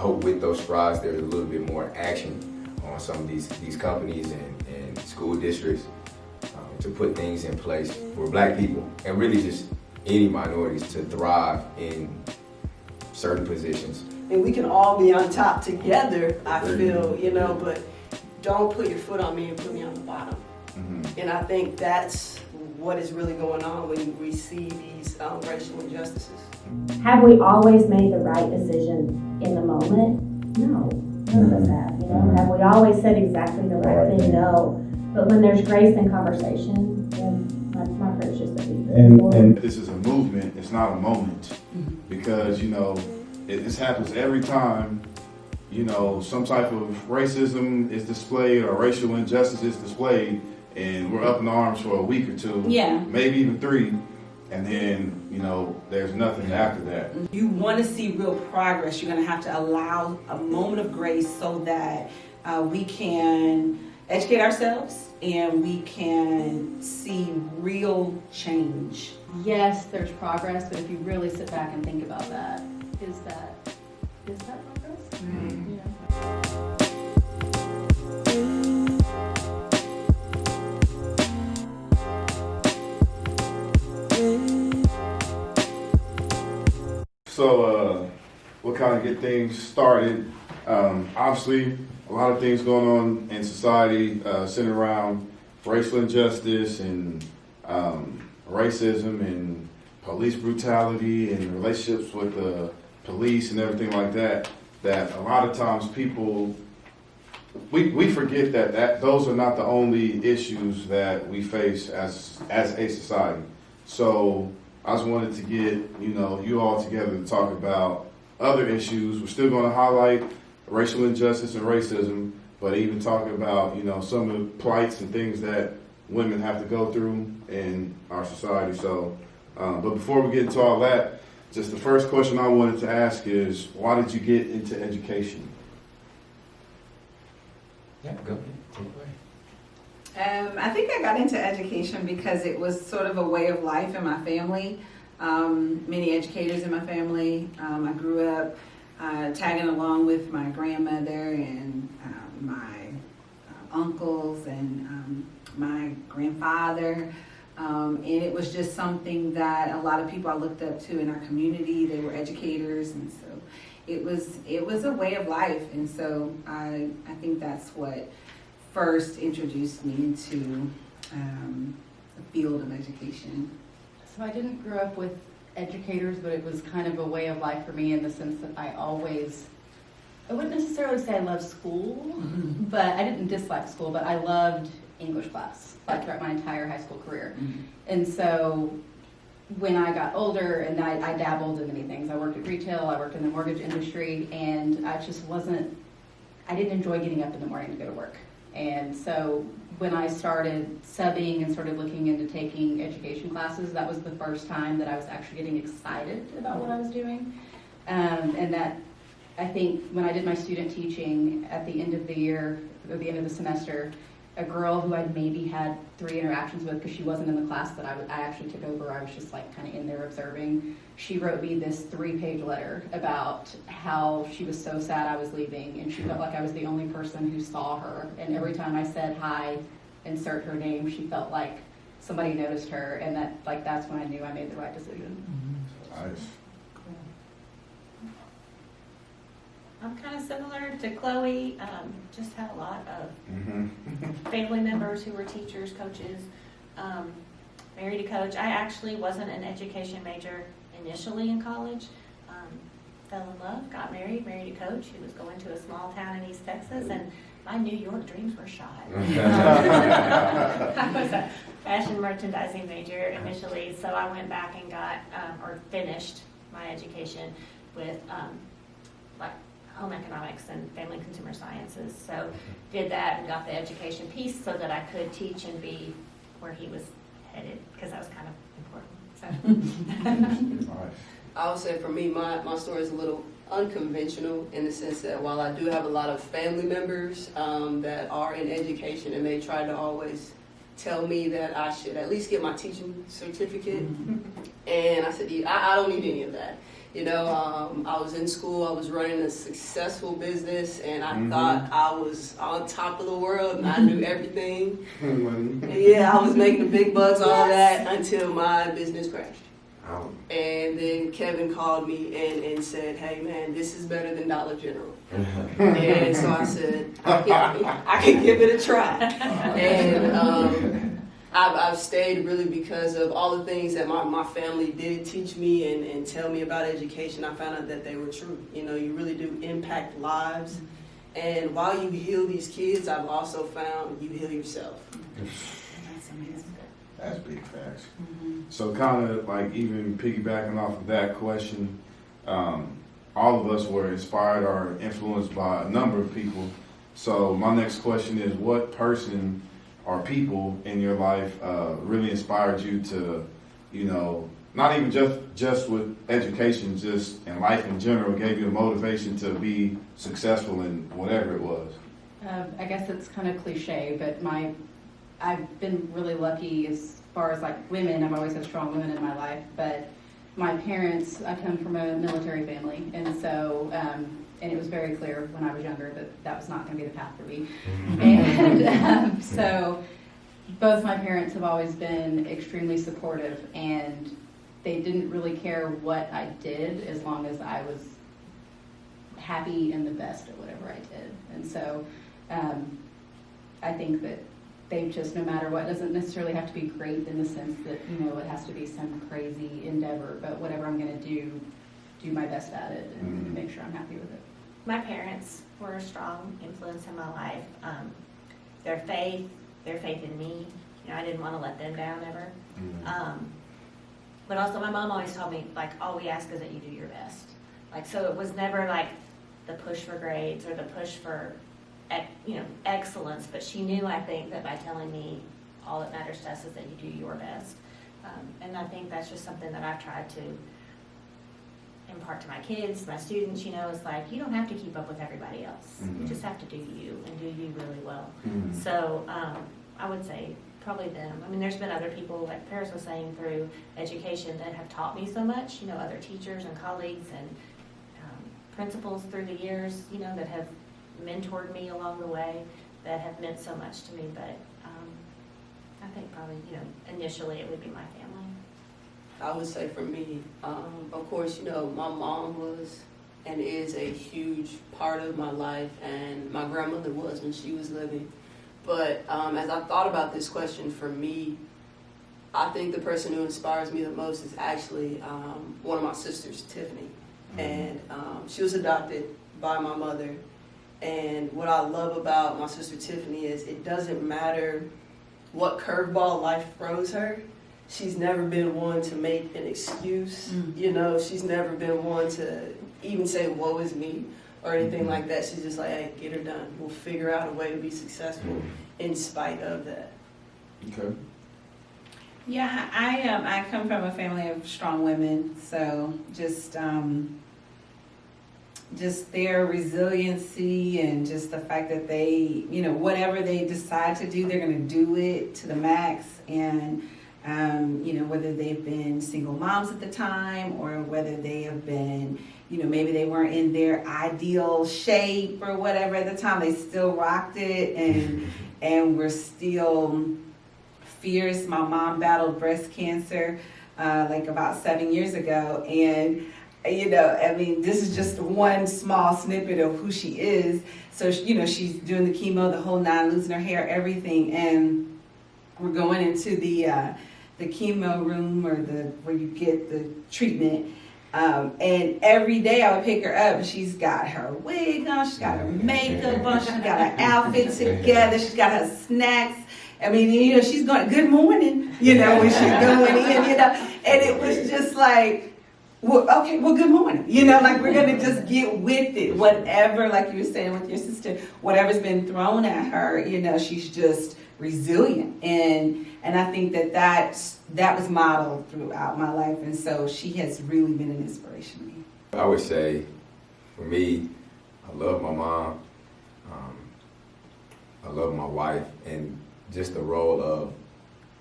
hope with those strides there's a little bit more action on some of these companies and school districts to put things in place for Black people and really just any minorities to thrive in certain positions. And we can all be on top together, I feel, but don't put your foot on me and put me on the bottom. Mm-hmm. And I think that's what is really going on when we see these racial injustices. Have we always made the right decision in the moment? No, none of us have. Have we always said exactly the right thing? No. But when there's grace and conversation, then my prayer is just that we and this is a movement, it's not a moment. Because, this happens every time, some type of racism is displayed or racial injustice is displayed, and we're up in arms for a week or two, maybe even 3, and then, there's nothing after that. You want to see real progress, you're going to have to allow a moment of grace so that we can educate ourselves and we can see real change. Yes, there's progress, but if you really sit back and think about that, is that progress? Mm-hmm. So we'll kind of get things started. Obviously, a lot of things going on in society centered around racial injustice and racism and police brutality and relationships with the police and everything like that, that a lot of times people, we forget that those are not the only issues that we face as a society. So I just wanted to get, you all together to talk about other issues. We're still going to highlight racial injustice and racism, but even talking about, some of the plights and things that women have to go through in our society. So, but before we get into all that, just the first question I wanted to ask is, why did you get into education? Yeah, go ahead. Take it away. I think I got into education because it was sort of a way of life in my family. Many educators in my family. I grew up tagging along with my grandmother and my uncles and my grandfather. And it was just something that a lot of people I looked up to in our community. They were educators, and so it was a way of life. And so I think that's what first introduced me into the field of education. So I didn't grow up with educators, but it was kind of a way of life for me in the sense that I wouldn't necessarily say I loved school, but I didn't dislike school, but I loved English class, throughout my entire high school career. And so when I got older, and I dabbled in many things. I worked at retail, I worked in the mortgage industry, and I didn't enjoy getting up in the morning to go to work. And so when I started subbing and started looking into taking education classes, that was the first time that I was actually getting excited about what I was doing. And that, I think, when I did my student teaching at the end of the year, or the end of the semester, a girl who I'd maybe had 3 interactions with, because she wasn't in the class that I actually took over, I was just kind of in there observing. She wrote me this 3-page letter about how she was so sad I was leaving, and she felt like I was the only person who saw her. And every time I said hi, insert her name, she felt like somebody noticed her, and that's when I knew I made the right decision. Nice. I'm kind of similar to Chloe, just had a lot of family members who were teachers, coaches, married a coach. I actually wasn't an education major initially in college. Fell in love, got married a coach who was going to a small town in East Texas, and my New York dreams were shot. I was a fashion merchandising major initially, so I went back and got, or finished my education with home economics and family consumer sciences. So did that and got the education piece so that I could teach and be where he was headed, because that was kind of important. So. I would say for me, my story is a little unconventional in the sense that while I do have a lot of family members that are in education, and they try to always tell me that I should at least get my teaching certificate. And I said, I don't need any of that. You know, I was in school, I was running a successful business, and I thought I was on top of the world and I knew everything. Yeah, I was making the big bucks, all of that, until my business crashed. And then Kevin called me and said, hey man, this is better than Dollar General. And so I said, I can give it a try. And I've stayed really because of all the things that my family did teach me and tell me about education. I found out that they were true. You know, you really do impact lives. And while you heal these kids, I've also found you heal yourself. That's amazing. That's big facts. So kind of like even piggybacking off of that question, all of us were inspired or influenced by a number of people. So my next question is, what person or people in your life really inspired you to, you know, not even just with education, just in life in general, gave you the motivation to be successful in whatever it was? I guess it's kind of cliche, but I've been really lucky as far as like women. I've always had strong women in my life, but my parents, I come from a military family, and so, and it was very clear when I was younger that that was not going to be the path for me. And so both my parents have always been extremely supportive, and they didn't really care what I did as long as I was happy and the best at whatever I did. And so I think that they've just, no matter what, doesn't necessarily have to be great in the sense that, you know, it has to be some crazy endeavor, but whatever I'm going to do my best at it and make sure I'm happy with it. My parents were a strong influence in my life. Their faith in me, you know, I didn't want to let them down ever. But also my mom always told me, like, all we ask is that you do your best. Like, so it was never like the push for grades or the push for, you know, excellence, but she knew, I think, that by telling me all that matters to us is that you do your best. And I think that's just something that I've tried to impart to my kids, my students. You know, it's like, you don't have to keep up with everybody else. You just have to do you and do you really well. So I would say probably them. I mean, there's been other people, like Paris was saying, through education that have taught me so much, you know, other teachers and colleagues and principals through the years, you know, that have mentored me along the way, that have meant so much to me. But I think probably, you know, initially it would be my family. I would say for me, of course, you know, my mom was and is a huge part of my life, and my grandmother was when she was living. But as I thought about this question, for me, I think the person who inspires me the most is actually one of my sisters, Tiffany. And she was adopted by my mother. And what I love about my sister Tiffany is it doesn't matter what curveball life throws her. She's never been one to make an excuse. You know, she's never been one to even say, woe is me, or anything like that. She's just like, hey, get her done. We'll figure out a way to be successful in spite of that. Okay. Yeah, I come from a family of strong women, so just their resiliency and just the fact that they, you know, whatever they decide to do, they're going to do it to the max. And you know, whether they've been single moms at the time or whether they have been, you know, maybe they weren't in their ideal shape or whatever at the time, they still rocked it and were still fierce. My mom battled breast cancer like about 7 years ago, and you know, I mean, this is just one small snippet of who she is. So, you know, she's doing the chemo, the whole nine, losing her hair, everything, and we're going into the chemo room or where you get the treatment. And every day I would pick her up, and she's got her wig on, she's got her makeup on, she's got her outfit together, she's got her snacks. I mean, you know, she's going, good morning, you know, when she's going in, you know, and it was just like, well, okay, well, good morning. You know, like we're going to just get with it. Whatever, like you were saying with your sister, whatever's been thrown at her, you know, she's just resilient. And I think that was modeled throughout my life. And so she has really been an inspiration to me. I would say, for me, I love my mom. I love my wife, and just the role of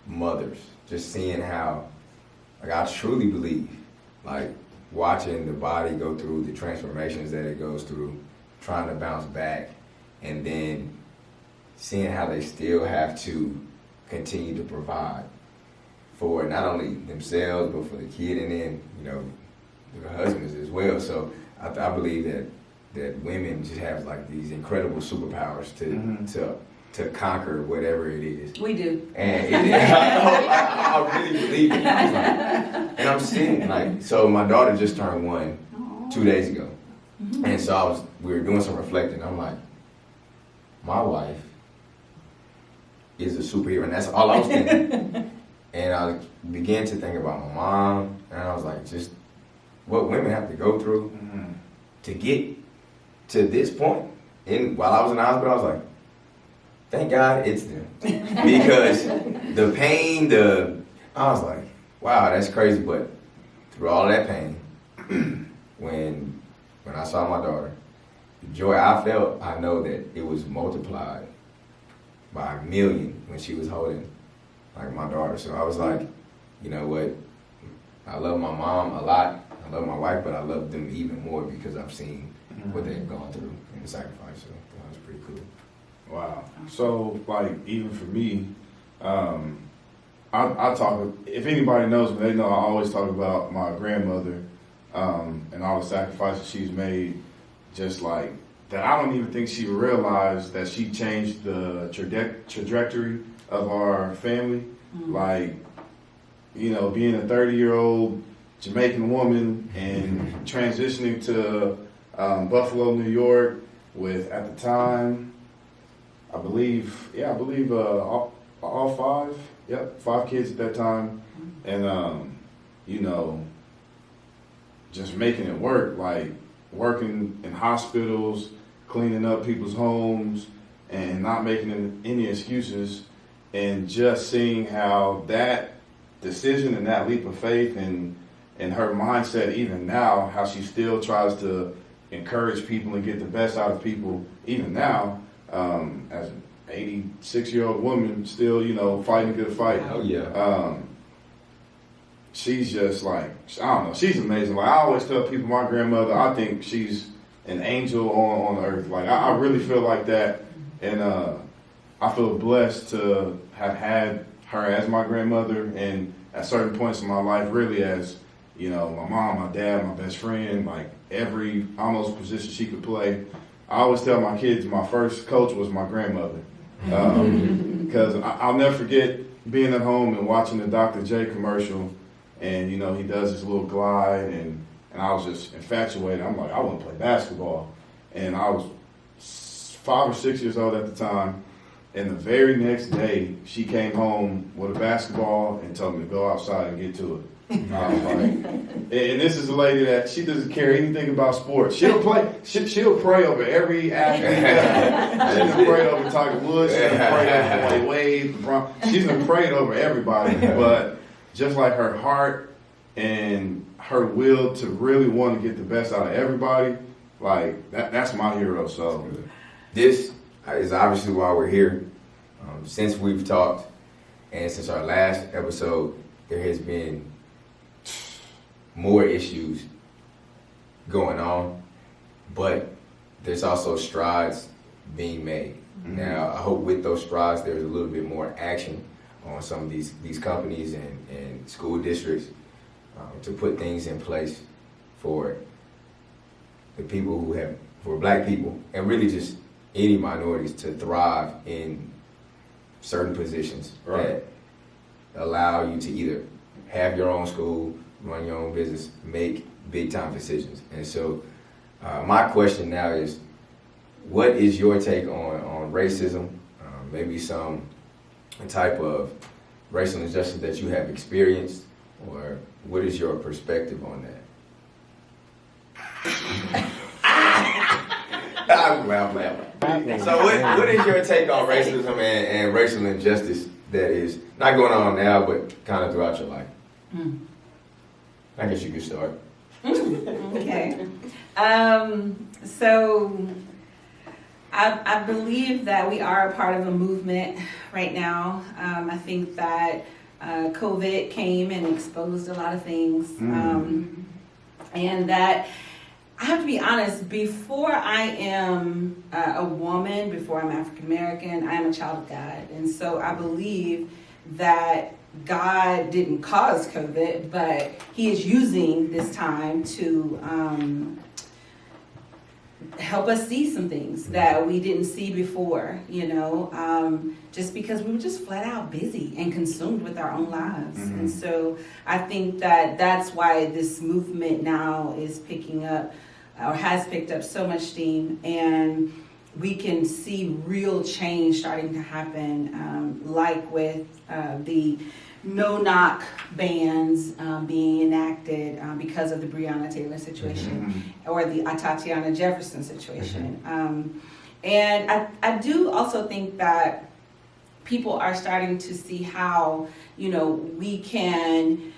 mothers. Just seeing how, like, I truly believe, like, watching the body go through the transformations that it goes through, trying to bounce back, and then seeing how they still have to continue to provide for not only themselves, but for the kid, and then, you know, their husbands as well. So I believe that women just have like these incredible superpowers to conquer whatever it is. We do. And I really believe it. And I'm seeing, like, so my daughter just turned 1 2 days ago. And so we were doing some reflecting. I'm like, my wife is a superhero, and that's all I was thinking. And I began to think about my mom, and I was like, just what women have to go through to get to this point. And while I was in the hospital, I was like, thank God it's them. Because the pain, I was like, wow, that's crazy. But through all that pain, when I saw my daughter, the joy I felt, I know that it was multiplied by a million when she was holding like my daughter. So I was like, you know what? I love my mom a lot. I love my wife, but I love them even more because I've seen what they've gone through and the sacrifice. So that was pretty cool. Wow. So, like, even for me, I talk, if anybody knows me, they know I always talk about my grandmother and all the sacrifices she's made, just like that. I don't even think she realized that she changed the trajectory of our family. Like, you know, being a 30-year-old Jamaican woman and transitioning to Buffalo, New York with, at the time, I believe all 5 kids at that time. And, you know, just making it work, like working in hospitals, cleaning up people's homes, and not making any excuses, and just seeing how that decision and that leap of faith and her mindset, even now, how she still tries to encourage people and get the best out of people, even now, as an 86-year-old woman, still, you know, fighting a good fight. Oh yeah. She's just like, I don't know, she's amazing. Like, I always tell people, my grandmother, I think she's an angel on earth. Like, I really feel like that. And I feel blessed to have had her as my grandmother, and at certain points in my life, really as, you know, my mom, my dad, my best friend, like every almost position she could play. I always tell my kids my first coach was my grandmother. Because I'll never forget being at home and watching the Dr. J commercial, and, you know, he does his little glide, and I was just infatuated. I'm like, I want to play basketball. And I was 5 or 6 years old at the time, and the very next day, she came home with a basketball and told me to go outside and get to it. I was like, and this is a lady that she doesn't care anything about sports. She'll pray over every athlete. She's been prayed over Tiger Woods. She's been prayed over Dwayne Wade, LeBron. She's been prayed over everybody. But just like her heart and her will to really want to get the best out of everybody, like that's my hero. So This is obviously why we're here. Since we've talked and since our last episode, there has been more issues going on, but there's also strides being made. Now, I hope with those strides, there's a little bit more action on some of these companies and school districts to put things in place for the people for black people, and really just any minorities to thrive in certain positions that allow you to either have your own school, run your own business, make big time decisions. And so my question now is, what is your take on racism, maybe some type of racial injustice that you have experienced, or what is your perspective on that? I'm laughing. So what is your take on racism and racial injustice that is not going on now, but kind of throughout your life? I guess you could start. Okay. So I believe that we are a part of a movement right now. I think that COVID came and exposed a lot of things. And that, I have to be honest, before I am a woman, before I'm African American, I am a child of God. And so I believe that God didn't cause COVID, but He is using this time to help us see some things that we didn't see before, just because we were just flat out busy and consumed with our own lives. Mm-hmm. And so I think that that's why this movement now is picking up, or has picked up so much steam, and we can see real change starting to happen, like with the no-knock bans being enacted because of the Breonna Taylor situation, or the Tatiana Jefferson situation. And I do also think that people are starting to see how, we can,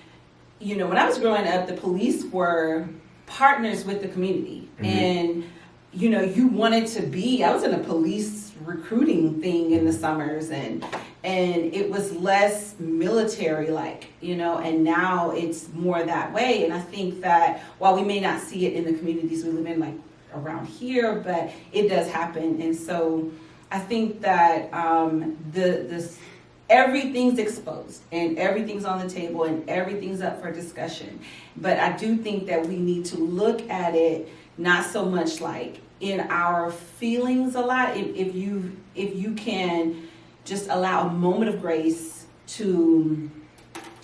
when I was growing up, the police were partners with the community. And, you wanted to be, I was in a police recruiting thing in the summers, and it was less military-like, and now it's more that way. And I think that while we may not see it in the communities we live in, like around here, but it does happen. And so I think that everything's exposed and everything's on the table and everything's up for discussion. But I do think that we need to look at it not so much like in our feelings a lot. If you can just allow a moment of grace to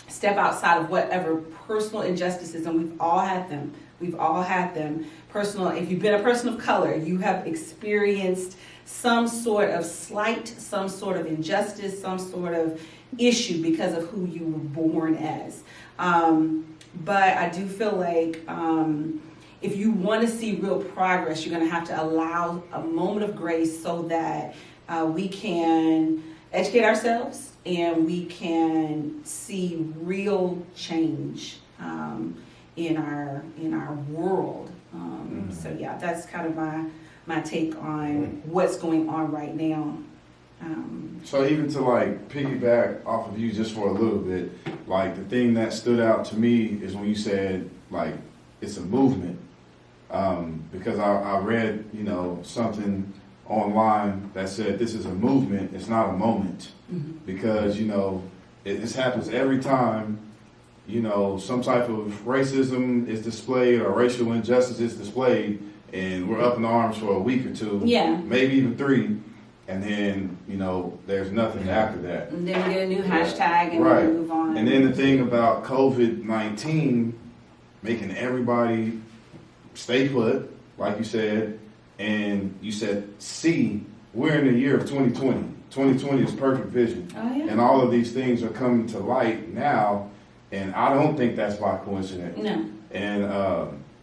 step outside of whatever personal injustices, and we've all had them. Personal, if you've been a person of color, you have experienced some sort of slight, some sort of injustice, some sort of issue because of who you were born as. But I do feel like if you want to see real progress, you're going to have to allow a moment of grace so that we can educate ourselves and we can see real change in our world. So yeah, that's kind of my take on what's going on right now. So even to like piggyback off of you just for a little bit, like the thing that stood out to me is when you said like it's a movement, because I read something online that said this is a movement, it's not a moment, because this happens every time some type of racism is displayed or racial injustice is displayed, and we're up in arms for a week or two, maybe even 3. And then, there's nothing after that. And then we get a new hashtag and right. we move on. And then the thing about COVID-19 making everybody stay put, like you said, and you said, we're in the year of 2020. 2020 is perfect vision. Oh, yeah. And all of these things are coming to light now, and I don't think that's by coincidence. No. And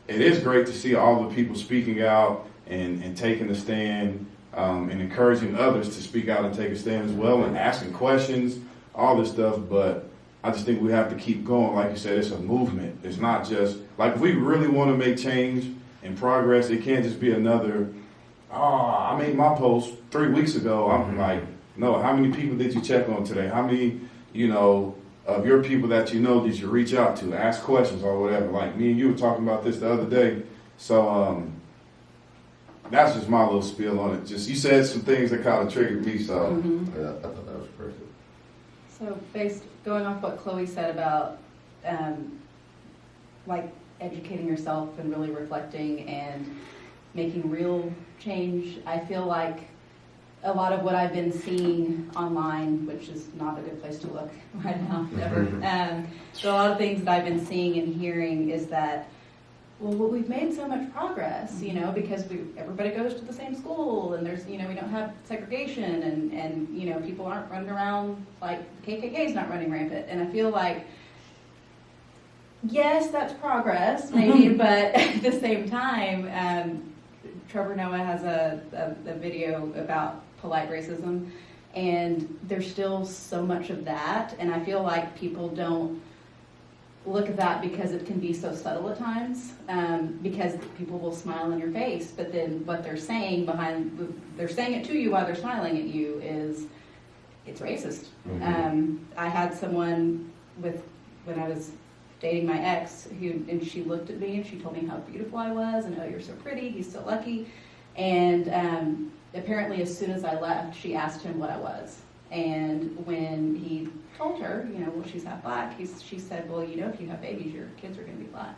it is great to see all the people speaking out and taking a stand, and encouraging others to speak out and take a stand as well, and asking questions, all this stuff. But I just think we have to keep going. Like you said, it's a movement. It's not just, like, if we really want to make change and progress, it can't just be another, I made my post 3 weeks ago. I'm like, no, how many people did you check on today? How many, of your people that did you reach out to, ask questions or whatever? Like me and you were talking about this the other day. So, that's just my little spiel on it. Just, you said some things that kind of triggered me, so Yeah, I thought that was perfect. So going off what Chloe said about like educating yourself and really reflecting and making real change, I feel like a lot of what I've been seeing online, which is not a good place to look right now, ever. So a lot of things that I've been seeing and hearing is that, well, we've made so much progress, because everybody goes to the same school, and there's, we don't have segregation, and people aren't running around like KKK's not running rampant. And I feel like, yes, that's progress, maybe, but at the same time, Trevor Noah has a video about polite racism, and there's still so much of that, and I feel like people don't look at that because it can be so subtle at times, because people will smile in your face, but then what they're saying they're saying it to you while they're smiling at you is, it's racist. I had someone when I was dating my ex, and she looked at me and she told me how beautiful I was, and oh, you're so pretty, he's so lucky. And apparently as soon as I left, she asked him what I was. And when he told her, you know, well, she's half black, she said, well, you know, if you have babies, your kids are going to be black.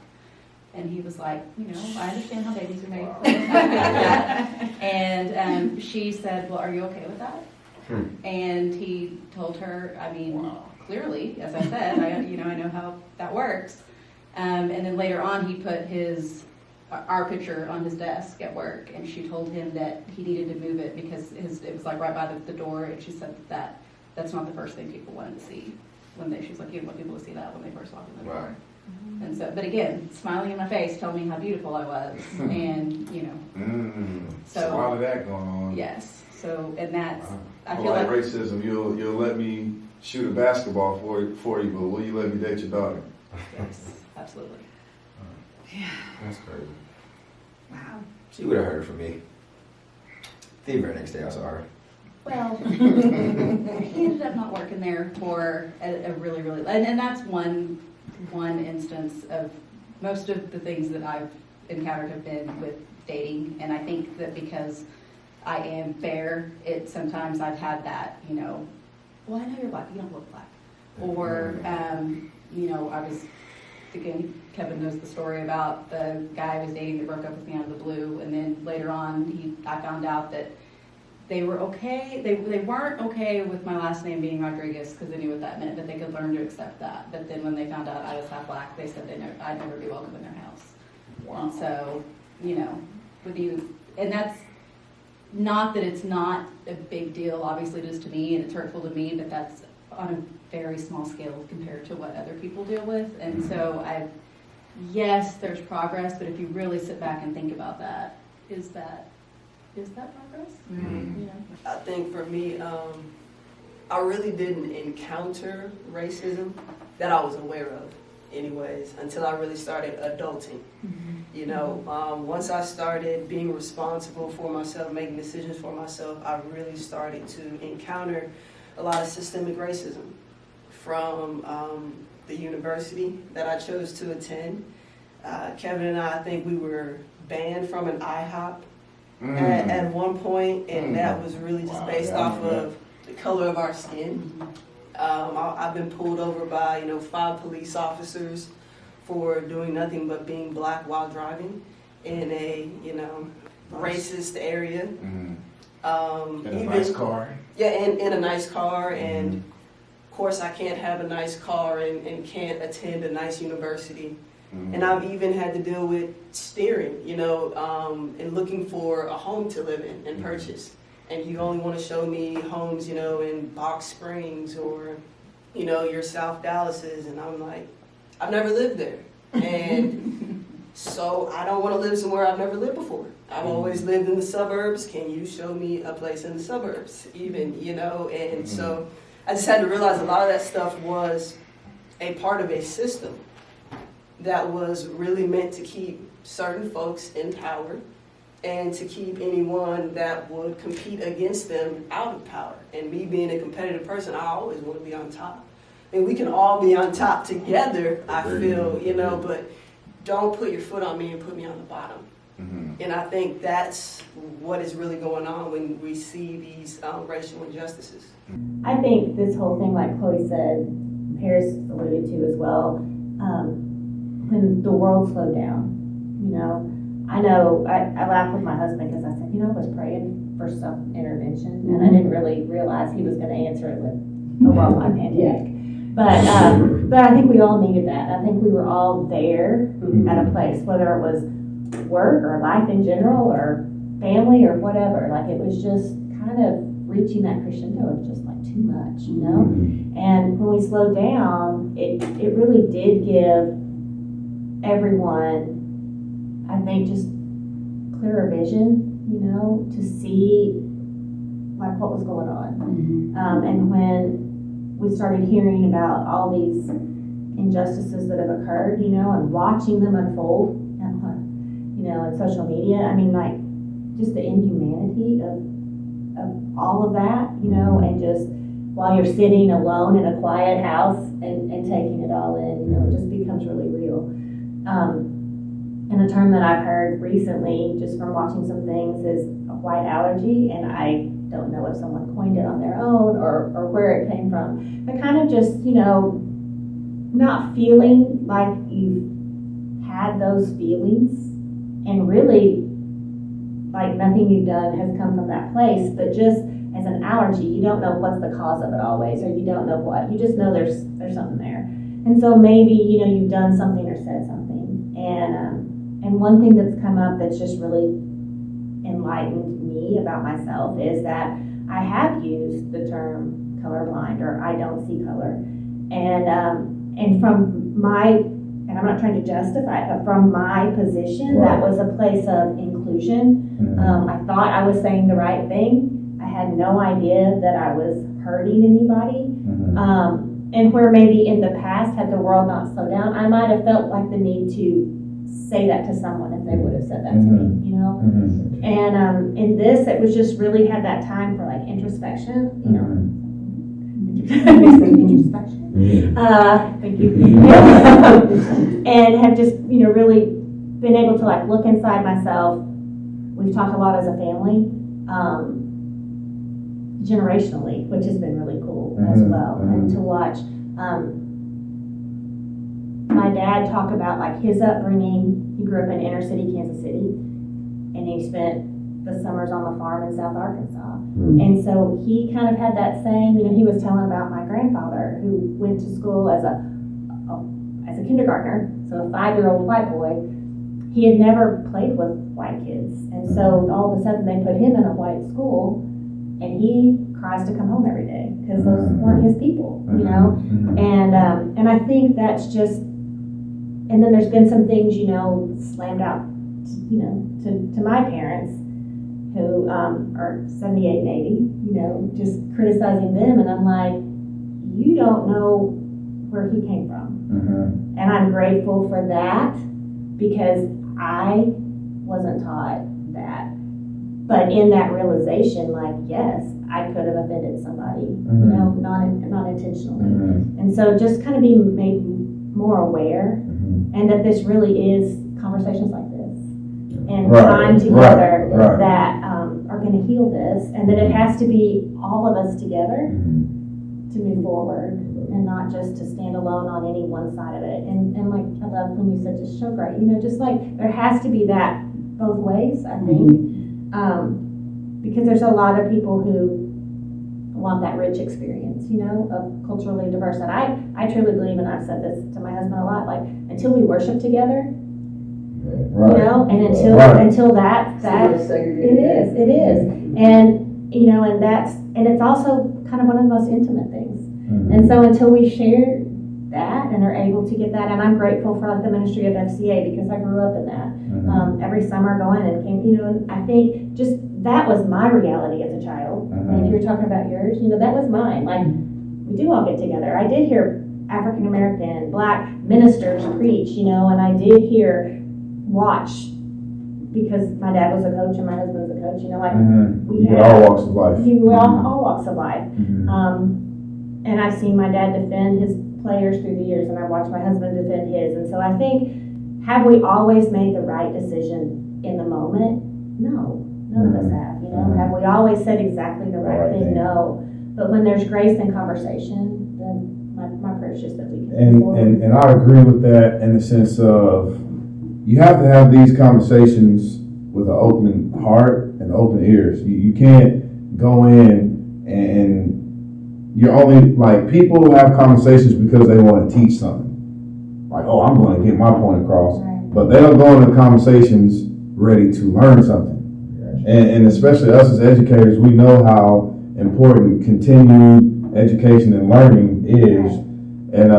And he was like, you know, I understand how babies are made. And she said, well, are you okay with that? And he told her, I mean, clearly, as I said, I know how that works. And then later on, he put our picture on his desk at work, and she told him that he needed to move it because it was like right by the door, and she said that's not the first thing people wanted to see she's like, you didn't want people to see that when they first walked in the door. Right. And so, but again, smiling in my face, telling me how beautiful I was, and So a lot of that going on. yes. So, and that's, I Well, feel like racism, you'll let me shoot a basketball for you, but will you let me date your daughter? yes, absolutely. That's crazy. Wow. She would have heard it from me. Fever next day, I'm sorry. Well, he ended up not working there for a really, really, and that's one instance of most of the things that I've encountered have been with dating, and I think that because I am fair, sometimes I've had that, you know, well, I know you're black, you don't look black, or I was thinking, Kevin knows the story about the guy I was dating that broke up with me out of the blue, and then later on I found out that they were okay. They weren't okay with my last name being Rodriguez because they knew what that meant, but they could learn to accept that. But then when they found out I was half black, they said I'd never be welcome in their house. Wow. And so, and that's not that it's not a big deal. Obviously, it is to me, and it's hurtful to me, but that's on a very small scale compared to what other people deal with. And so yes, there's progress, but if you really sit back and think about that, is that progress? Mm-hmm. I think for me, I really didn't encounter racism that I was aware of anyways, until I really started adulting. Once I started being responsible for myself, making decisions for myself, I really started to encounter a lot of systemic racism from the university that I chose to attend. Kevin and I think we were banned from an IHOP at one point, and that was really just based off of the color of our skin. I've been pulled over by 5 police officers for doing nothing but being black while driving in a racist area. In a nice car. Yeah, in a nice car, and of course I can't have a nice car and can't attend a nice university. And I've even had to deal with steering, and looking for a home to live in and purchase. And you only want to show me homes, in Box Springs or, your South Dallases. And I'm like, I've never lived there. And so I don't want to live somewhere I've never lived before. I've always lived in the suburbs. Can you show me a place in the suburbs even, And so I just had to realize a lot of that stuff was a part of a system that was really meant to keep certain folks in power and to keep anyone that would compete against them out of power. And me being a competitive person, I always want to be on top. I mean, we can all be on top together, I feel, but don't put your foot on me and put me on the bottom. And I think that's what is really going on when we see these racial injustices. I think this whole thing, like Chloe said, Paris alluded to as well, when the world slowed down, I know I laughed with my husband because I said, I was praying for some intervention, and I didn't really realize he was going to answer it with a worldwide pandemic. But I think we all needed that. I think we were all there at a place, whether it was work or life in general or family or whatever. Like, it was just kind of reaching that crescendo of just like too much, And when we slowed down, it really did give everyone, I think, just clearer vision, to see like what was going on. And when we started hearing about all these injustices that have occurred, and watching them unfold, in social media, I mean, like, just the inhumanity of all of that, and just while you're sitting alone in a quiet house and taking it all in. You know, it just becomes really real. And a term that I've heard recently, just from watching some things, is a white allergy, and I don't know if someone coined it on their own or where it came from, but kind of just, you know, not feeling like you've had those feelings, and really like nothing you've done has come from that place, but just as an allergy, you don't know what's the cause of it always, or you don't know what, you just know there's something there. And so maybe, you know, you've done something or said something, and one thing that's come up that's just really enlightened me about myself is that I have used the term colorblind, or I don't see color, and from my, and I'm not trying to justify it, but from my position, that was a place of inclusion. I thought I was saying the right thing. I had no idea that I was hurting anybody. And where maybe in the past, had the world not slowed down, I might have felt like the need to say that to someone if they would have said that to me, you know? And in this, it was just really had that time for like introspection, you know? Introspection. Thank you. And have just, you know, really been able to like look inside myself. We've talked a lot as a family, generationally, which has been really cool as well. And to watch my dad talk about like his upbringing. He grew up in inner city Kansas City, and he spent the summers on the farm in South Arkansas. And so he kind of had that same, you know, he was telling about my grandfather who went to school as a kindergartner, so a 5-year-old white boy. He had never played with white kids, and so all of a sudden they put him in a white school, and he cries to come home every day because those weren't his people, you know. And I think that's just, and then there's been some things, you know, slammed out, you know, to my parents who are 78 and 80, you know, just criticizing them, and I'm like, you don't know where he came from. And I'm grateful for that because I wasn't taught that. But in that realization, like, yes, I could have offended somebody, you know, not intentionally. And so just kind of being made more aware, and that this really is conversations like this and time together that are going to heal this, and that it has to be all of us together to move forward, and not just to stand alone on any one side of it. And like I love when you said just show great, you know, just like there has to be that both ways, I think. Because there's a lot of people who want that rich experience, you know, of culturally diverse. And I truly believe, and I've said this to my husband a lot, like until we worship together, you know, and until that it is. And, you know, and it's also kind of one of the most intimate things. And so until we share that and are able to get that, and I'm grateful for like the ministry of FCA because I grew up in that. Every summer going and came, you know, and I think just that was my reality as a child. And if you were talking about yours, you know, that was mine. Like we do all get together. I did hear African American, Black ministers preach, you know, and I did watch because my dad was a coach and my husband was a coach, you know, like we had all walks of life. All walks of life. And I've seen my dad defend his players through the years, and I watched my husband defend his. And so I think, have we always made the right decision in the moment? No, none of us have. You know, have we always said exactly the right thing? No. But when there's grace and conversation, then my prayer is just that we can move forward. And I agree with that in the sense of you have to have these conversations with an open heart and open ears. You can't go in and you're only, like, people have conversations because they want to teach something. Like, oh, I'm going to get my point across. Right. But they don't go into conversations ready to learn something. And especially us as educators, we know how important continued education and learning is. And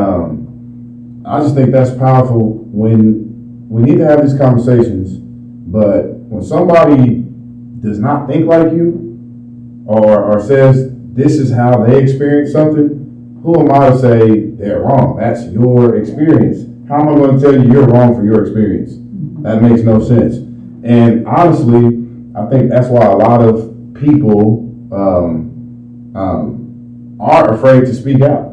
I just think that's powerful when we need to have these conversations. But when somebody does not think like you or says, this is how they experience something, who am I to say they're wrong? That's your experience. How am I going to tell you you're wrong for your experience? That makes no sense. And honestly, I think that's why a lot of people are afraid to speak out.